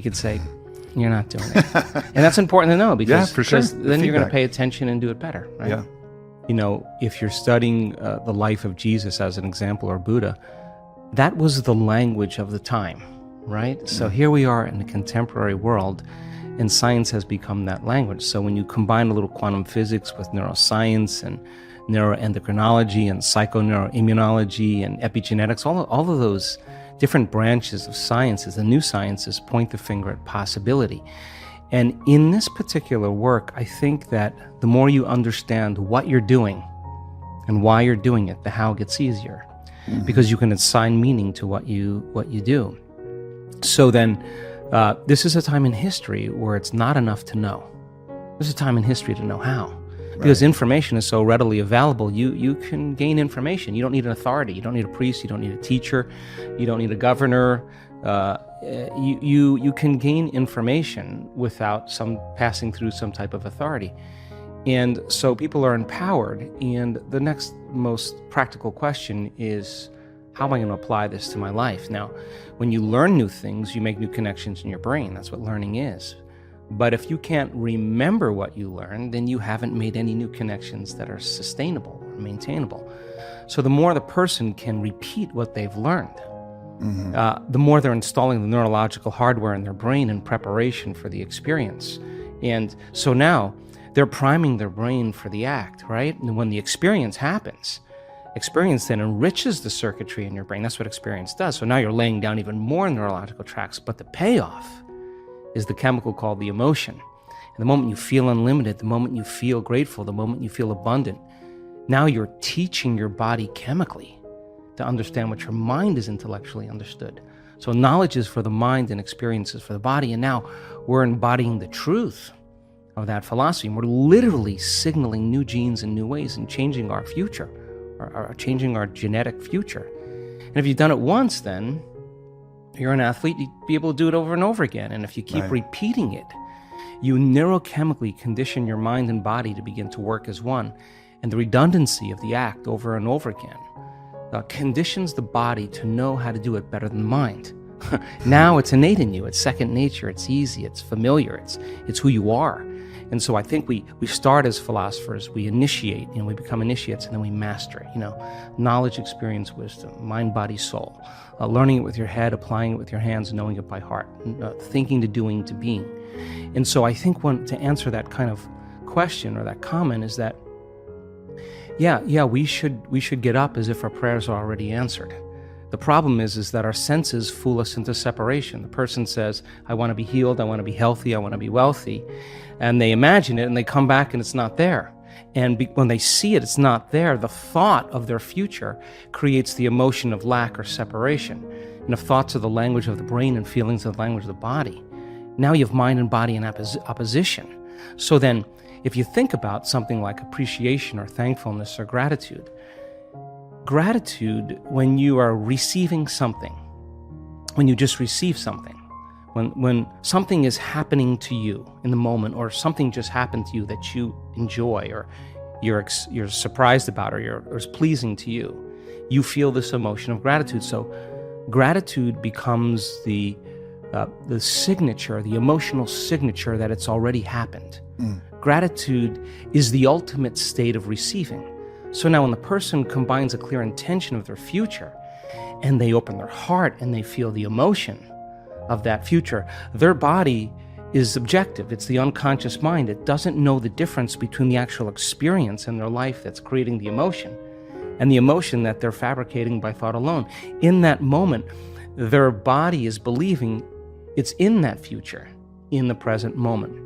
could say, you're not doing it. And that's important to know because, for sure. because then you're going to Feedback. pay attention and do it better, right? Yeah. You know, if you're studying the life of Jesus as an example, or Buddha, that was the language of the time, right? So here we are in the contemporary world, and science has become that language. So when you combine a little quantum physics with neuroscience and neuroendocrinology and psychoneuroimmunology and epigenetics, all of those different branches of sciences, the new sciences, point the finger at possibility. And in this particular work, I think that the more you understand what you're doing and why you're doing it, the how gets easier, because you can assign meaning to what you do. So then, this is a time in history where it's not enough to know. This is a time in history to know how. Because information is so readily available, you can gain information. You don't need an authority. You don't need a priest. You don't need a teacher. You don't need a governor. You can gain information without passing through some type of authority. And so people are empowered. And the next most practical question is, how am I going to apply this to my life? Now, when you learn new things, you make new connections in your brain. That's what learning is. But if you can't remember what you learned, then you haven't made any new connections that are sustainable or maintainable. So the more the person can repeat what they've learned, the more they're installing the neurological hardware in their brain in preparation for the experience. And so now they're priming their brain for the act, right? And when the experience happens, experience then enriches the circuitry in your brain. That's what experience does. So now you're laying down even more neurological tracks, but the payoff is the chemical called the emotion. And the moment you feel unlimited, the moment you feel grateful, the moment you feel abundant, now you're teaching your body chemically to understand what your mind is intellectually understood. So knowledge is for the mind and experience is for the body. And now we're embodying the truth of that philosophy. And we're literally signaling new genes in new ways and changing our future, or changing our genetic future. And if you've done it once, then you're an athlete, you'd be able to do it over and over again. And if you keep repeating it, you neurochemically condition your mind and body to begin to work as one. And the redundancy of the act over and over again conditions the body to know how to do it better than the mind. Now it's innate in you. It's second nature. It's easy. It's familiar. It's who you are. And so I think we start as philosophers, we initiate, we become initiates, and then we master it. Knowledge, experience, wisdom, mind, body, soul. Learning it with your head, applying it with your hands, knowing it by heart, thinking to doing to being. And so I think to answer that kind of question or that comment is that, we should get up as if our prayers are already answered. The problem is that our senses fool us into separation. The person says, I want to be healed, I want to be healthy, I want to be wealthy. And they imagine it and they come back and it's not there. And when they see it, it's not there. The thought of their future creates the emotion of lack or separation. And if thoughts are the language of the brain and feelings are the language of the body, now you have mind and body in opposition. So then, if you think about something like appreciation or thankfulness or gratitude, when you are receiving something, when you just receive something, when something is happening to you in the moment, or something just happened to you that you enjoy, or you're surprised about, or is pleasing to you, you feel this emotion of gratitude. So gratitude becomes the signature, the emotional signature that it's already happened. Gratitude is the ultimate state of receiving. So now when the person combines a clear intention of their future, and they open their heart and they feel the emotion of that future, their body is objective. It's the unconscious mind. It doesn't know the difference between the actual experience in their life that's creating the emotion and the emotion that they're fabricating by thought alone. In that moment, their body is believing it's in that future, in the present moment.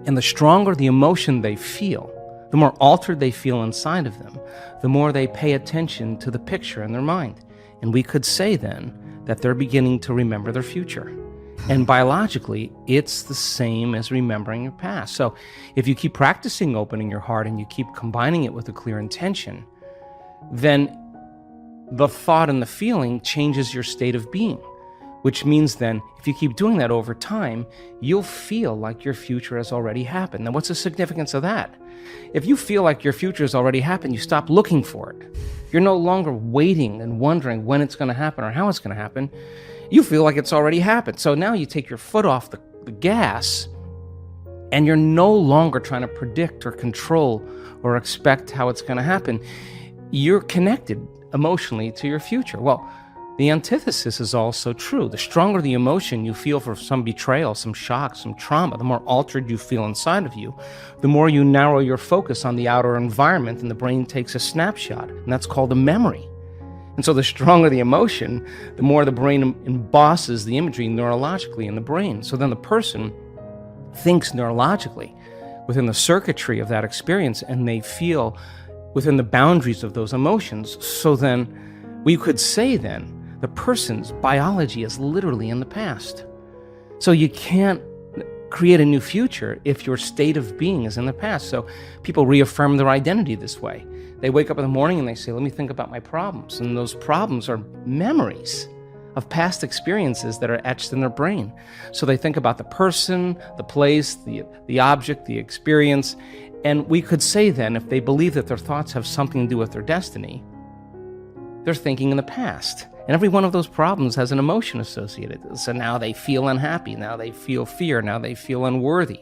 And the stronger the emotion they feel, the more altered they feel inside of them, the more they pay attention to the picture in their mind. And we could say then that they're beginning to remember their future. And biologically, it's the same as remembering your past. So if you keep practicing opening your heart and you keep combining it with a clear intention, then the thought and the feeling changes your state of being. Which means then, if you keep doing that over time, you'll feel like your future has already happened. Now, what's the significance of that? If you feel like your future has already happened, you stop looking for it. You're no longer waiting and wondering when it's going to happen or how it's going to happen. you feel like it's already happened. So now you take your foot off the gas, and you're no longer trying to predict or control or expect how it's going to happen. You're connected emotionally to your future. Well, the antithesis is also true. The stronger the emotion you feel for some betrayal, some shock, some trauma, the more altered you feel inside of you, the more you narrow your focus on the outer environment, and the brain takes a snapshot, and that's called a memory. And so the stronger the emotion, the more the brain embosses the imagery neurologically in the brain. So then the person thinks neurologically within the circuitry of that experience, and they feel within the boundaries of those emotions. So then we could say then the person's biology is literally in the past. So you can't create a new future if your state of being is in the past. So people reaffirm their identity this way. They wake up in the morning and they say, let me think about my problems. And those problems are memories of past experiences that are etched in their brain. So they think about the person, the place, the object, the experience. And we could say then, if they believe that their thoughts have something to do with their destiny, they're thinking in the past. And every one of those problems has an emotion associated. So now they feel unhappy, now they feel fear, now they feel unworthy.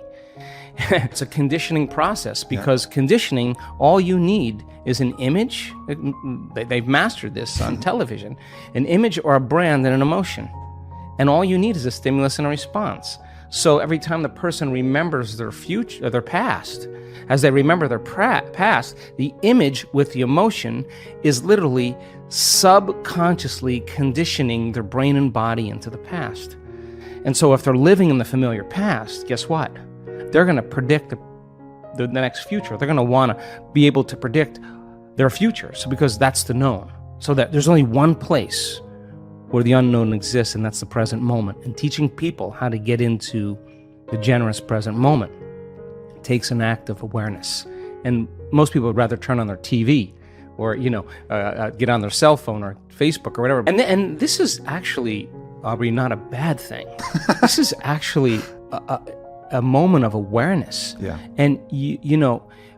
It's a conditioning process, because conditioning, all you need is an image. They've mastered this on television. An image or a brand and an emotion. And all you need is a stimulus and a response. So every time the person remembers their future, or their past, as they remember their past, the image with the emotion is literally subconsciously conditioning their brain and body into the past. And so if they're living in the familiar past, guess what? They're going to predict the next future. They're going to want to be able to predict their future. So because that's the known. So that there's only one place where the unknown exists, and that's the present moment. And teaching people how to get into the generous present moment takes an act of awareness. And most people would rather turn on their TV or, get on their cell phone or Facebook or whatever. And this is actually, Aubrey, not a bad thing. This is actually a moment of awareness. Yeah. And,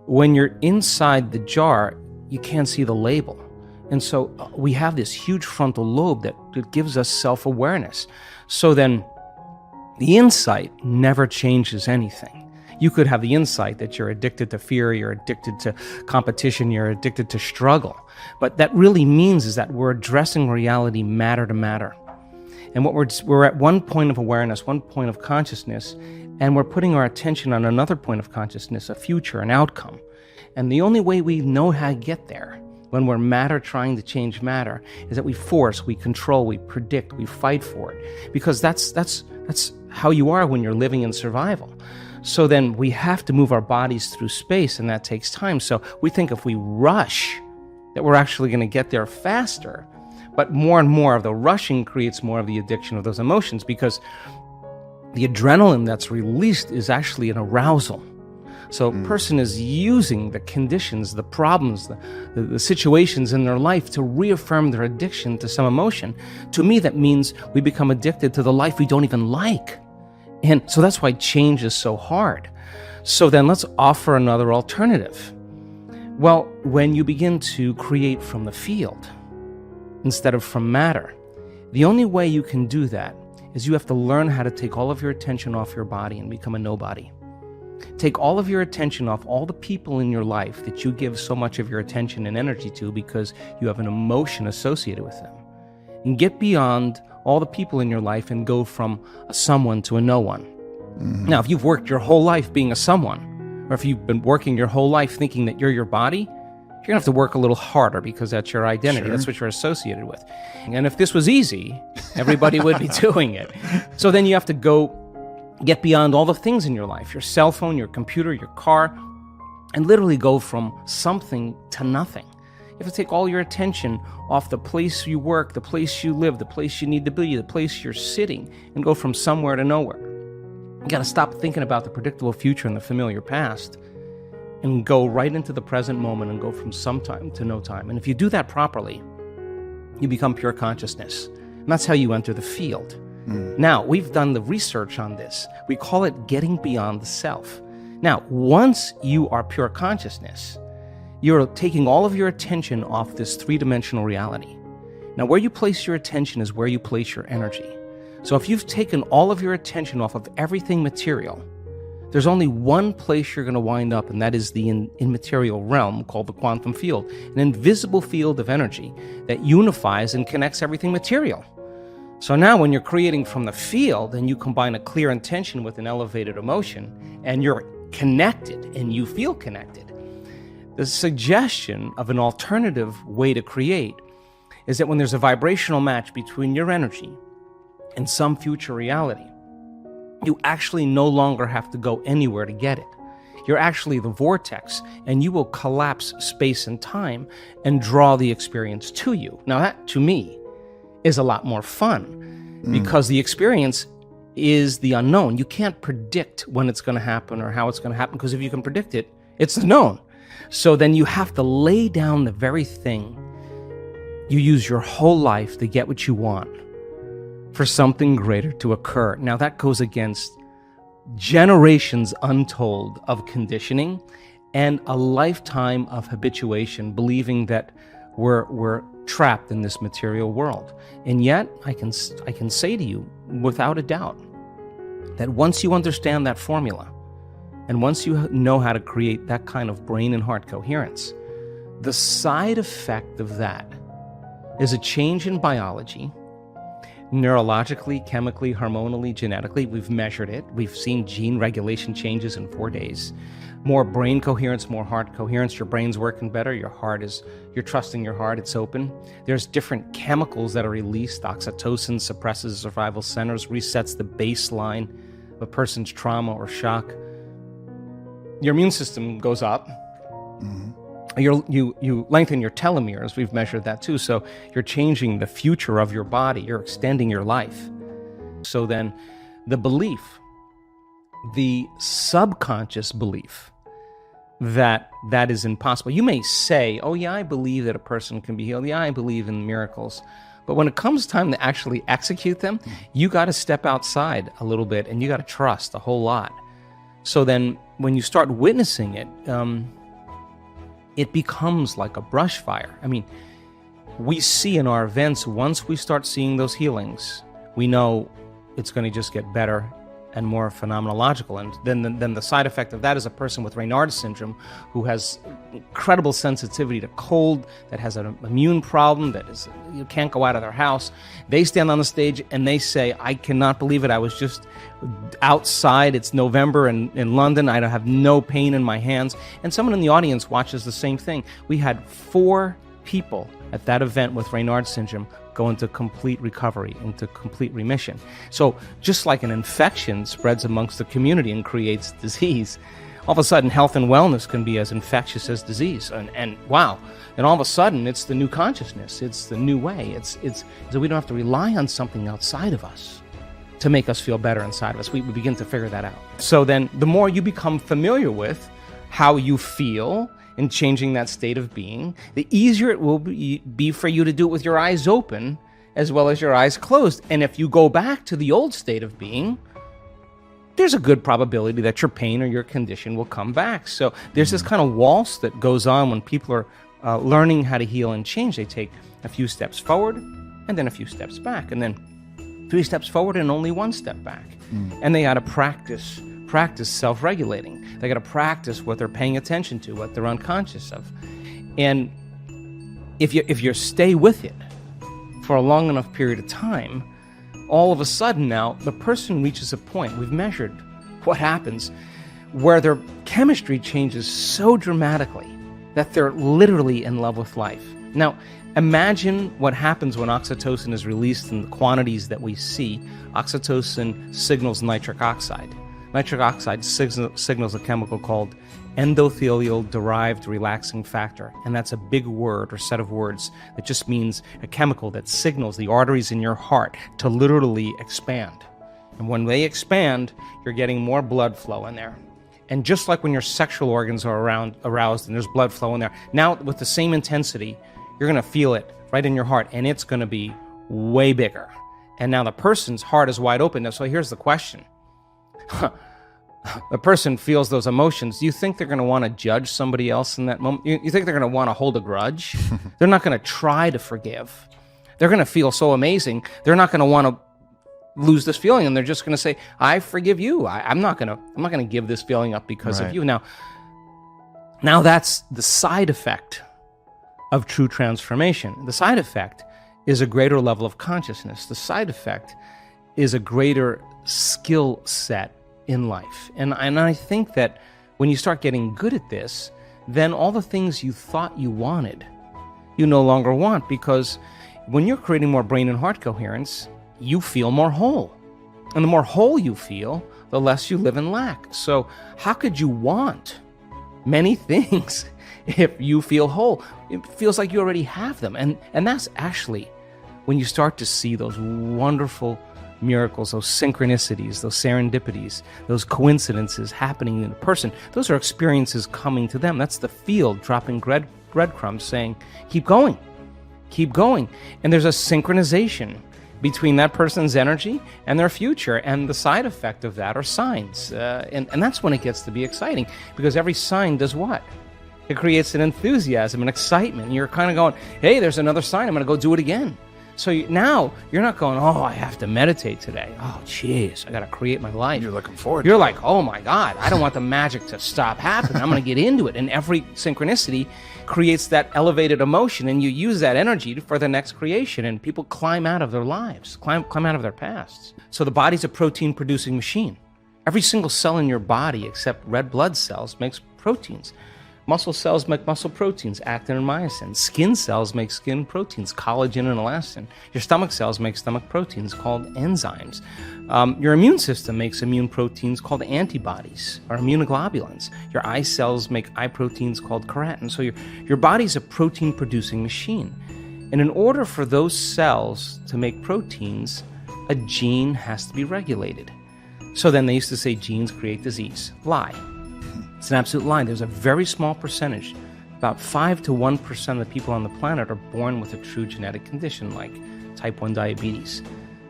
when you're inside the jar, you can't see the label. And so we have this huge frontal lobe that gives us self-awareness. So then the insight never changes anything. You could have the insight that you're addicted to fear, you're addicted to competition, you're addicted to struggle. But that really means is that we're addressing reality matter to matter. And what we're at one point of awareness, one point of consciousness, and we're putting our attention on another point of consciousness, a future, an outcome. And the only way we know how to get there, when we're matter trying to change matter, is that we force, we control, we predict, we fight for it. Because that's how you are when you're living in survival. So then we have to move our bodies through space, and that takes time. So we think if we rush, that we're actually going to get there faster. But more and more of the rushing creates more of the addiction of those emotions, because the adrenaline that's released is actually an arousal. So a person is using the conditions, the problems, the situations in their life to reaffirm their addiction to some emotion. To me, that means we become addicted to the life we don't even like. And so that's why change is so hard. So then let's offer another alternative. Well, when you begin to create from the field instead of from matter, the only way you can do that is you have to learn how to take all of your attention off your body and become a nobody. Take all of your attention off all the people in your life that you give so much of your attention and energy to because you have an emotion associated with them. And get beyond all the people in your life and go from a someone to a no one. Mm-hmm. Now, if you've worked your whole life being a someone, or if you've been working your whole life thinking that you're your body, you're going to have to work a little harder because that's your identity. Sure. That's what you're associated with. And if this was easy, everybody would be doing it. So then you have to go get beyond all the things in your life, your cell phone, your computer, your car, and literally go from something to nothing. You have to take all your attention off the place you work, the place you live, the place you need to be, the place you're sitting, and go from somewhere to nowhere. You got to stop thinking about the predictable future and the familiar past and go right into the present moment and go from some time to no time. And if you do that properly, you become pure consciousness. And that's how you enter the field. Now, we've done the research on this. We call it getting beyond the self. Now, once you are pure consciousness, you're taking all of your attention off this three-dimensional reality. Now, where you place your attention is where you place your energy. So if you've taken all of your attention off of everything material, there's only one place you're going to wind up, and that is the immaterial realm called the quantum field, an invisible field of energy that unifies and connects everything material. So now when you're creating from the field and you combine a clear intention with an elevated emotion, and you're connected and you feel connected, the suggestion of an alternative way to create is that when there's a vibrational match between your energy and some future reality, you actually no longer have to go anywhere to get it. You're actually the vortex, and you will collapse space and time and draw the experience to you. Now that, to me, is a lot more fun because the experience is the unknown. You can't predict when it's going to happen or how it's going to happen, because if you can predict it, it's the known. So then you have to lay down the very thing you use your whole life to get what you want for something greater to occur. Now that goes against generations untold of conditioning and a lifetime of habituation, believing that we're trapped in this material world. And yet I can say to you without a doubt that once you understand that formula, and once you know how to create that kind of brain and heart coherence, the side effect of that is a change in biology, neurologically, chemically, hormonally, genetically. We've measured it. We've seen gene regulation changes in 4 days. More brain coherence, more heart coherence. Your brain's working better. You're trusting your heart. It's open. There's different chemicals that are released. Oxytocin suppresses survival centers, resets the baseline of a person's trauma or shock. Your immune system goes up. You lengthen your telomeres. We've measured that too. So you're changing the future of your body. You're extending your life. So then the belief, the subconscious belief that is impossible. You may say, oh yeah, I believe that a person can be healed. Yeah, I believe in miracles. But when it comes time to actually execute them, you got to step outside a little bit and you got to trust a whole lot. So then when you start witnessing it, it becomes like a brush fire. I mean, we see in our events, once we start seeing those healings, we know it's going to just get better and more phenomenological. And then the side effect of that is a person with Raynaud's syndrome who has incredible sensitivity to cold, that has an immune problem, you can't go out of their house. They stand on the stage and they say, I cannot believe it. I was just outside. It's November in London. I have no pain in my hands. And someone in the audience watches the same thing. We had 4 people at that event with Raynaud's syndrome go into complete recovery, into complete remission. So just like an infection spreads amongst the community and creates disease, all of a sudden health and wellness can be as infectious as disease. And wow, and all of a sudden it's the new consciousness, it's the new way. It's so we don't have to rely on something outside of us to make us feel better inside of us. We begin to figure that out. So then the more you become familiar with how you feel and changing that state of being, the easier it will be for you to do it with your eyes open as well as your eyes closed. And if you go back to the old state of being, there's a good probability that your pain or your condition will come back. So there's this kind of waltz that goes on when people are learning how to heal and change. They take a few steps forward and then a few steps back, and then 3 steps forward and only 1 step back. And they got to practice self-regulating. They got to practice what they're paying attention to, what they're unconscious of. And if you stay with it for a long enough period of time, all of a sudden now the person reaches a point, we've measured what happens, where their chemistry changes so dramatically that they're literally in love with life. Now, imagine what happens when oxytocin is released in the quantities that we see. Oxytocin signals nitric oxide. Nitric oxide signals a chemical called endothelial-derived relaxing factor, and that's a big word or set of words that just means a chemical that signals the arteries in your heart to literally expand. And when they expand, you're getting more blood flow in there. And just like when your sexual organs are aroused and there's blood flow in there, now with the same intensity, you're going to feel it right in your heart, and it's going to be way bigger. And now the person's heart is wide open. So here's the question. The person feels those emotions. Do you think they're going to want to judge somebody else in that moment? You think they're going to want to hold a grudge? They're not going to try to forgive. They're going to feel so amazing. They're not going to want to lose this feeling, and they're just going to say, I forgive you. I'm not going to give this feeling up because of you. Now that's the side effect of true transformation. The side effect is a greater level of consciousness. The side effect is a greater skill set in life. And I think that when you start getting good at this, then all the things you thought you wanted, you no longer want, because when you're creating more brain and heart coherence, you feel more whole. And the more whole you feel, the less you live in lack. So how could you want many things if you feel whole? It feels like you already have them. And that's actually when you start to see those wonderful miracles, those synchronicities, those serendipities, those coincidences happening in a person. Those are experiences coming to them. That's the field dropping breadcrumbs saying, keep going, keep going. And there's a synchronization between that person's energy and their future, and the side effect of that are signs. And that's when it gets to be exciting, because every sign does what? It creates an enthusiasm, an excitement. And you're kind of going, hey, there's another sign, I'm going to go do it again. So now you're not going, oh, I have to meditate today. Oh, jeez, I got to create my life. You're looking forward You're like, oh my God, I don't want the magic to stop happening. I'm going to get into it. And every synchronicity creates that elevated emotion, and you use that energy for the next creation. And people climb out of their lives, climb out of their pasts. So the body's a protein-producing machine. Every single cell in your body, except red blood cells, makes proteins. Muscle cells make muscle proteins, actin and myosin. Skin cells make skin proteins, collagen and elastin. Your stomach cells make stomach proteins called enzymes. Your immune system makes immune proteins called antibodies, or immunoglobulins. Your eye cells make eye proteins called keratin. So your body's a protein-producing machine. And in order for those cells to make proteins, a gene has to be regulated. So then they used to say genes create disease. Lie. It's an absolute lie. There's a very small percentage, about 5 to 1% of the people on the planet are born with a true genetic condition like type 1 diabetes.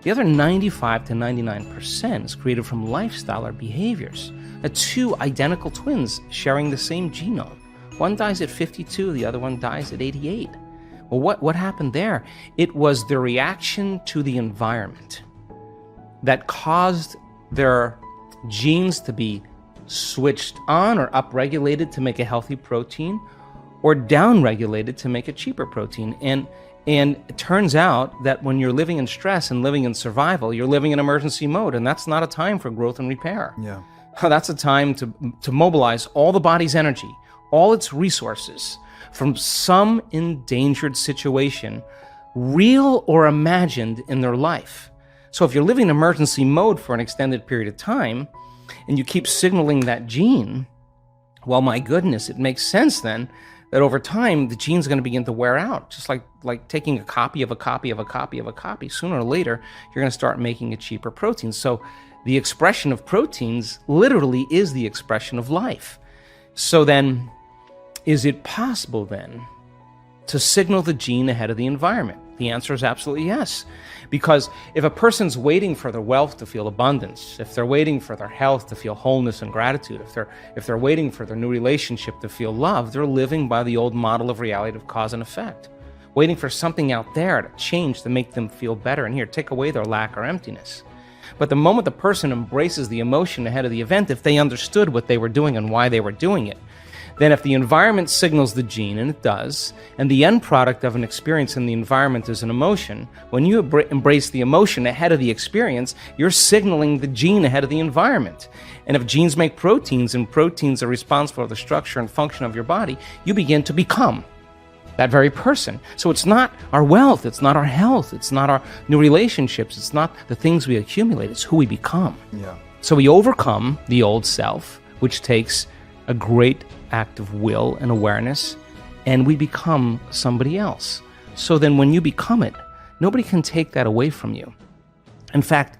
The other 95 to 99% is created from lifestyle or behaviors. Two identical twins sharing the same genome. One dies at 52, the other one dies at 88. Well, what happened there? It was the reaction to the environment that caused their genes to be switched on or upregulated to make a healthy protein, or downregulated to make a cheaper protein. And it turns out that when you're living in stress and living in survival, you're living in emergency mode, and that's not a time for growth and repair. Yeah. That's a time to mobilize all the body's energy, all its resources, from some endangered situation, real or imagined, in their life. So if you're living in emergency mode for an extended period of time, and you keep signaling that gene, well, my goodness, it makes sense then that over time the gene's going to begin to wear out, just like taking a copy of a copy of a copy of a copy. Sooner or later, you're going to start making a cheaper protein. So the expression of proteins literally is the expression of life. So then, is it possible then to signal the gene ahead of the environment? The answer is absolutely yes. Because if a person's waiting for their wealth to feel abundance, if they're waiting for their health to feel wholeness and gratitude, if they're waiting for their new relationship to feel love, they're living by the old model of reality of cause and effect, waiting for something out there to change to make them feel better, and here, take away their lack or emptiness. But the moment the person embraces the emotion ahead of the event, if they understood what they were doing and why they were doing it, then if the environment signals the gene, and it does, and the end product of an experience in the environment is an emotion, when you embrace the emotion ahead of the experience, you're signaling the gene ahead of the environment. And if genes make proteins, and proteins are responsible for the structure and function of your body, you begin to become that very person. So it's not our wealth, it's not our health, it's not our new relationships, it's not the things we accumulate, it's who we become. Yeah. So we overcome the old self, which takes a great act of will and awareness, and we become somebody else. So then when you become it, nobody can take that away from you. In fact,